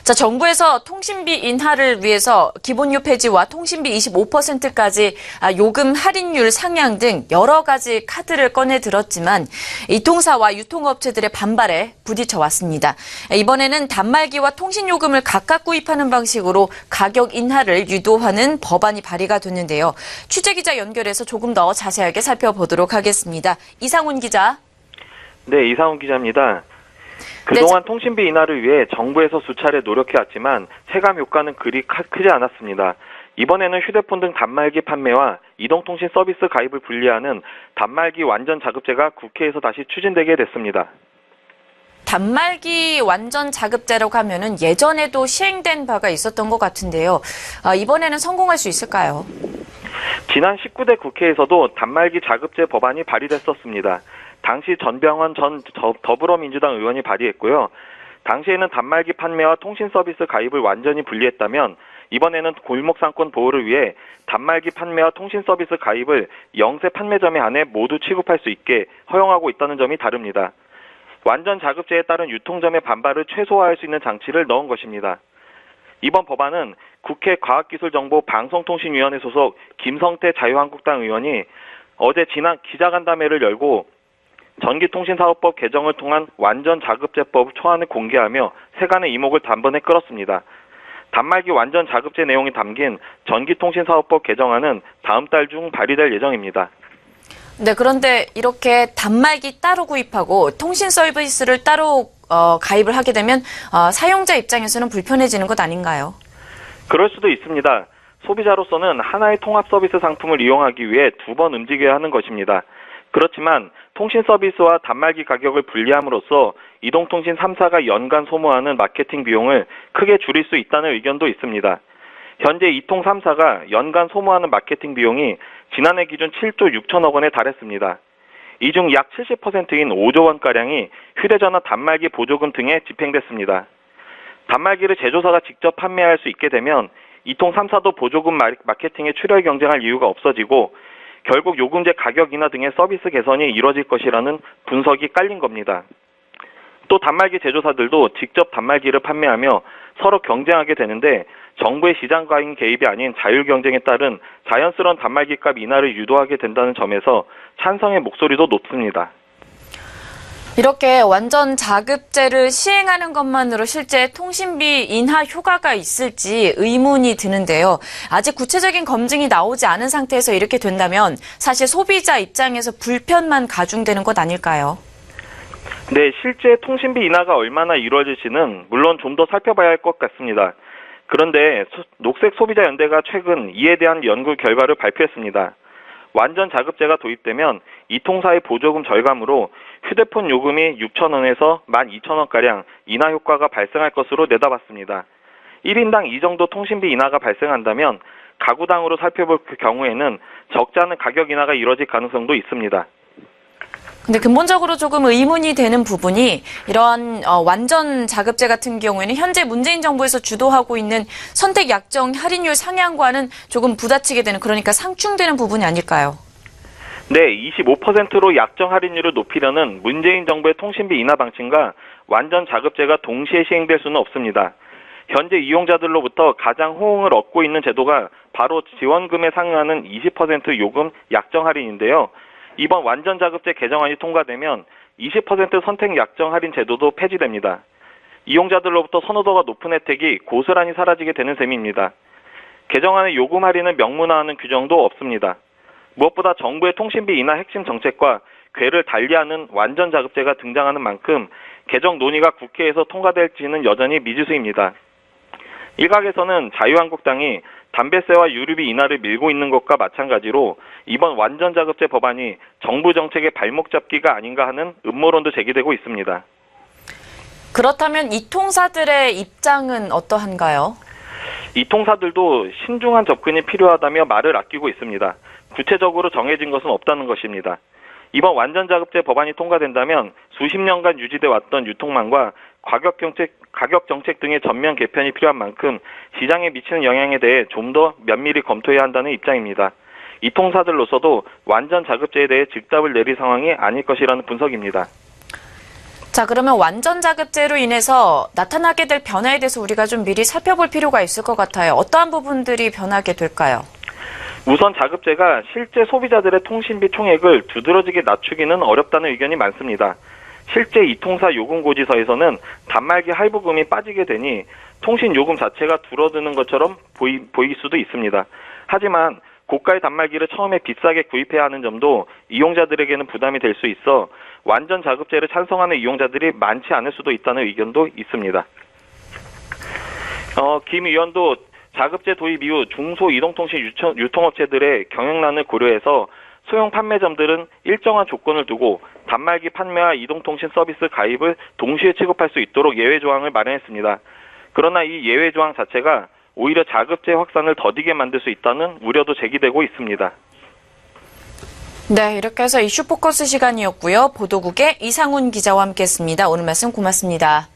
자, 정부에서 통신비 인하를 위해서 기본료 폐지와 통신비 25%까지 요금 할인율 상향 등 여러 가지 카드를 꺼내 들었지만 이통사와 유통업체들의 반발에 부딪혀 왔습니다. 이번에는 단말기와 통신요금을 각각 구입하는 방식으로 가격 인하를 유도하는 법안이 발의가 됐는데요. 취재기자 연결해서 조금 더 자세하게 살펴보도록 하겠습니다. 이상훈 기자. 네, 이상훈 기자입니다. 그동안 통신비 인하를 위해 정부에서 수차례 노력해왔지만 체감 효과는 그리 크지 않았습니다. 이번에는 휴대폰 등 단말기 판매와 이동통신 서비스 가입을 분리하는 단말기 완전 자급제가 국회에서 다시 추진되게 됐습니다. 단말기 완전 자급제라고 하면은 예전에도 시행된 바가 있었던 것 같은데요. 이번에는 성공할 수 있을까요? 지난 19대 국회에서도 단말기 자급제 법안이 발의됐었습니다. 당시 전병헌 전 더불어민주당 의원이 발의했고요. 당시에는 단말기 판매와 통신 서비스 가입을 완전히 분리했다면 이번에는 골목상권 보호를 위해 단말기 판매와 통신 서비스 가입을 영세 판매점에 한해 모두 취급할 수 있게 허용하고 있다는 점이 다릅니다. 완전 자급제에 따른 유통점의 반발을 최소화할 수 있는 장치를 넣은 것입니다. 이번 법안은 국회 과학기술정보방송통신위원회 소속 김성태 자유한국당 의원이 어제 지난 기자간담회를 열고 전기통신사업법 개정을 통한 완전 자급제법 초안을 공개하며 세간의 이목을 단번에 끌었습니다. 단말기 완전 자급제 내용이 담긴 전기통신사업법 개정안은 다음 달 중 발의될 예정입니다. 네, 그런데 이렇게 단말기 따로 구입하고 통신 서비스를 따로 가입을 하게 되면 사용자 입장에서는 불편해지는 것 아닌가요? 그럴 수도 있습니다. 소비자로서는 하나의 통합 서비스 상품을 이용하기 위해 두 번 움직여야 하는 것입니다. 그렇지만 통신 서비스와 단말기 가격을 분리함으로써 이동통신 3사가 연간 소모하는 마케팅 비용을 크게 줄일 수 있다는 의견도 있습니다. 현재 이통 3사가 연간 소모하는 마케팅 비용이 지난해 기준 7조 6천억 원에 달했습니다. 이 중 약 70%인 5조 원가량이 휴대전화 단말기 보조금 등에 집행됐습니다. 단말기를 제조사가 직접 판매할 수 있게 되면 이통 3사도 보조금 마케팅에 출혈 경쟁할 이유가 없어지고 결국 요금제 가격 인하 등의 서비스 개선이 이뤄질 것이라는 분석이 깔린 겁니다. 또 단말기 제조사들도 직접 단말기를 판매하며 서로 경쟁하게 되는데 정부의 시장 과잉 개입이 아닌 자율 경쟁에 따른 자연스러운 단말기 값 인하를 유도하게 된다는 점에서 찬성의 목소리도 높습니다. 이렇게 완전 자급제를 시행하는 것만으로 실제 통신비 인하 효과가 있을지 의문이 드는데요. 아직 구체적인 검증이 나오지 않은 상태에서 이렇게 된다면 사실 소비자 입장에서 불편만 가중되는 것 아닐까요? 네, 실제 통신비 인하가 얼마나 이루어질지는 물론 좀 더 살펴봐야 할 것 같습니다. 그런데 녹색소비자연대가 최근 이에 대한 연구 결과를 발표했습니다. 완전 자급제가 도입되면 이통사의 보조금 절감으로 휴대폰 요금이 6,000원에서 12,000원가량 인하 효과가 발생할 것으로 내다봤습니다. 1인당 이 정도 통신비 인하가 발생한다면 가구당으로 살펴볼 경우에는 적지 않은 가격 인하가 이뤄질 가능성도 있습니다. 근데 근본적으로 조금 의문이 되는 부분이 이런 완전 자급제 같은 경우에는 현재 문재인 정부에서 주도하고 있는 선택 약정 할인율 상향과는 조금 부딪히게 되는, 그러니까 상충되는 부분이 아닐까요? 네, 25%로 약정 할인율을 높이려는 문재인 정부의 통신비 인하 방침과 완전 자급제가 동시에 시행될 수는 없습니다. 현재 이용자들로부터 가장 호응을 얻고 있는 제도가 바로 지원금에 상응하는 20% 요금 약정 할인인데요. 이번 완전 자급제 개정안이 통과되면 20% 선택 약정 할인 제도도 폐지됩니다. 이용자들로부터 선호도가 높은 혜택이 고스란히 사라지게 되는 셈입니다. 개정안의 요금 할인을 명문화하는 규정도 없습니다. 무엇보다 정부의 통신비 인하 핵심 정책과 궤를 달리하는 완전 자급제가 등장하는 만큼 개정 논의가 국회에서 통과될지는 여전히 미지수입니다. 일각에서는 자유한국당이 담배세와 유류비 인하를 밀고 있는 것과 마찬가지로 이번 완전 자급제 법안이 정부 정책의 발목 잡기가 아닌가 하는 음모론도 제기되고 있습니다. 그렇다면 이통사들의 입장은 어떠한가요? 이통사들도 신중한 접근이 필요하다며 말을 아끼고 있습니다. 구체적으로 정해진 것은 없다는 것입니다. 이번 완전 자급제 법안이 통과된다면 수십 년간 유지돼 왔던 유통망과 가격 정책 등의 전면 개편이 필요한 만큼 시장에 미치는 영향에 대해 좀 더 면밀히 검토해야 한다는 입장입니다. 이통사들로서도 완전 자급제에 대해 즉답을 내릴 상황이 아닐 것이라는 분석입니다. 자, 그러면 완전 자급제로 인해서 나타나게 될 변화에 대해서 우리가 좀 미리 살펴볼 필요가 있을 것 같아요. 어떠한 부분들이 변하게 될까요? 우선 자급제가 실제 소비자들의 통신비 총액을 두드러지게 낮추기는 어렵다는 의견이 많습니다. 실제 이통사 요금고지서에서는 단말기 할부금이 빠지게 되니 통신 요금 자체가 줄어드는 것처럼 보일 수도 있습니다. 하지만 고가의 단말기를 처음에 비싸게 구입해야 하는 점도 이용자들에게는 부담이 될 수 있어 완전 자급제를 찬성하는 이용자들이 많지 않을 수도 있다는 의견도 있습니다. 김 의원도 자급제 도입 이후 중소이동통신 유통업체들의 경영난을 고려해서 소형 판매점들은 일정한 조건을 두고 단말기 판매와 이동통신 서비스 가입을 동시에 취급할 수 있도록 예외 조항을 마련했습니다. 그러나 이 예외 조항 자체가 오히려 자급제 확산을 더디게 만들 수 있다는 우려도 제기되고 있습니다. 네, 이렇게 해서 이슈 포커스 시간이었고요. 보도국의 이상훈 기자와 함께했습니다. 오늘 말씀 고맙습니다.